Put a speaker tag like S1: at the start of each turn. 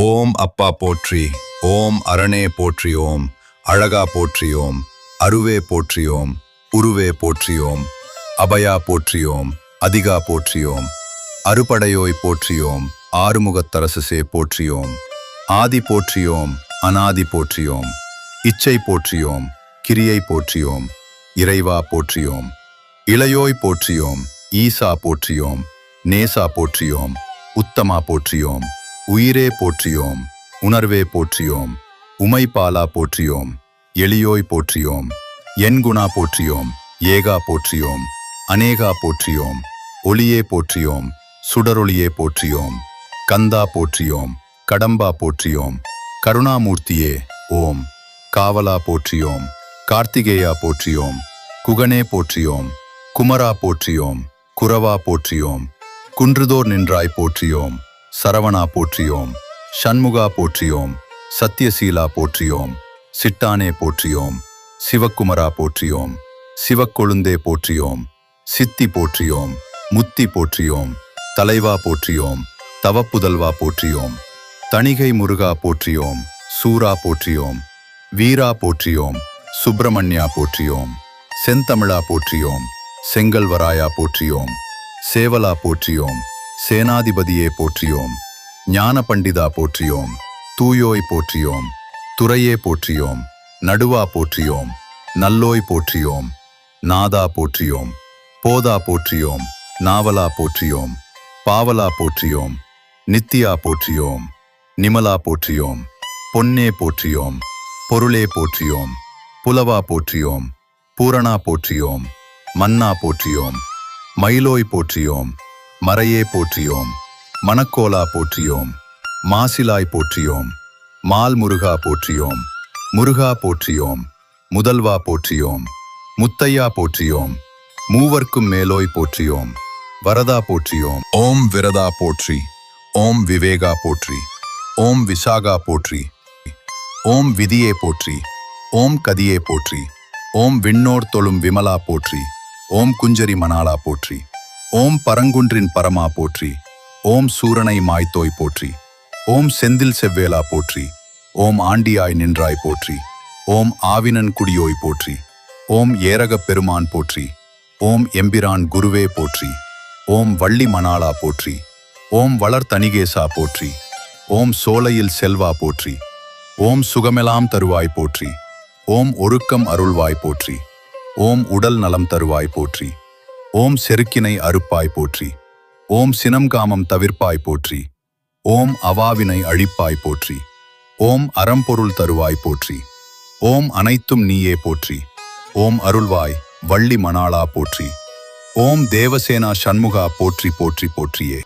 S1: ஓம் அப்பா போற்றி, ஓம் அரணே போற்றி, ஓம் அழகா போற்றி, ஓம் அருவே போற்றி, ஓம் உருவே போற்றி, ஓம் அபயா போற்றி, ஓம் அதிகா போற்றி, ஓம் அறுபடையோய் போற்றி, ஓம் ஆறுமுகத்தரசே போற்றி, ஓம் ஆதி போற்றி, ஓம் அநாதி போற்றி, ஓம் இச்சை போற்றி, ஓம் கிரியை போற்றி, ஓம் இறைவா போற்றி, ஓம் இளையோய் போற்றி, ஓம் ஈசா போற்றி, ஓம் நேசா போற்றி, ஓம் உத்தமா போற்றி, ஓம் உயிரே போற்றியோம், உணர்வே போற்றியோம், உமைபாலா போற்றியோம், எளியோய் போற்றியோம், என்குணா போற்றியோம், ஏகா போற்றியோம், அநேகா போற்றியோம், ஒளியே போற்றியோம், சுடரொளியே போற்றியோம், கந்தா போற்றியோம், கடம்பா போற்றியோம், கருணாமூர்த்தியே ஓம் காவலா போற்றியோம், கார்த்திகேயா போற்றியோம், குகனே போற்றியோம், குமரா போற்றியோம், குரவா போற்றியோம், குன்றுதோர் நின்றாய் போற்றியோம், சரவணா போற்றியோம், ஷண்முகா போற்றியோம், சத்யசீலா போற்றியோம், சிட்டானே போற்றியோம், சிவக்குமரா போற்றியோம், சிவக்கொழுந்தே போற்றியோம், சித்தி போற்றியோம், முத்தி போற்றியோம், தலைவா போற்றியோம், தவப்புதல்வா போற்றியோம், தணிகை முருகா போற்றியோம், சூரா போற்றியோம், வீரா போற்றியோம், சுப்பிரமணியா போற்றியோம், செந்தமிழா போற்றியோம், செங்கல்வராயா போற்றியோம், சேவலா போற்றியோம், சேனாதிபதியே போற்றியோம், ஞான பண்டிதா போற்றியோம், தூயோய் போற்றியோம், துறையே போற்றியோம், நடுவா போற்றியோம், நல்லோய் போற்றியோம், நாதா போற்றியோம், போதா போற்றியோம், நாவலா போற்றியோம், பாவலா போற்றியோம், நித்தியா போற்றியோம், நிமலா போற்றியோம், பொன்னே போற்றியோம், பொருளே போற்றியோம், புலவா போற்றியோம், பூரணா போற்றியோம், மன்னா போற்றியோம், மயிலோய் போற்றியோம், மறையே போற்றியோம், மணக்கோலா போற்றியோம், மாசிலாய் போற்றியோம், மால் முருகா போற்றியோம், முருகா போற்றியோம், முதல்வா போற்றியோம், முத்தையா போற்றியோம், மூவர்க்கும் மேலோய் போற்றியோம், வரதா போற்றியோம். ஓம் விரதா போற்றி, ஓம் விவேகா போற்றி, ஓம் விசாகா போற்றி, ஓம் விதியே போற்றி, ஓம் கதியே போற்றி, ஓம் விண்ணோர் தொழும் விமலா போற்றி, ஓம் குஞ்சரி மணாலா போற்றி, ஓம் பரங்குன்றின் பரமா போற்றி, ஓம் சூரனை மாய்த்தோய் போற்றி, ஓம் செந்தில் செவ்வேலா போற்றி, ஓம் ஆண்டியாய் நின்றாய் போற்றி, ஓம் ஆவினன் குடியோய் போற்றி, ஓம் ஏரகப் பெருமான் போற்றி, ஓம் எம்பிரான் குருவே போற்றி, ஓம் வள்ளி மணாலா போற்றி, ஓம் வளர் தணிகேசா போற்றி, ஓம் சோலையில் செல்வா போற்றி, ஓம் சுகமெலாம் தருவாய் போற்றி, ஓம் ஒருக்கம் அருள்வாய் போற்றி, ஓம் உடல் நலம் தருவாய் போற்றி, ஓம் செருக்கினை அறுப்பாய் போற்றி, ஓம் சினம்காமம் தவிர்ப்பாய் போற்றி, ஓம் அவாவினை அழிப்பாய் போற்றி, ஓம் அறம்பொருள் தருவாய் போற்றி, ஓம் அனைத்தும் நீயே போற்றி, ஓம் அருள்வாய் வள்ளி மணாளா போற்றி, ஓம் தேவசேனா சண்முகா போற்றி போற்றி போற்றியே.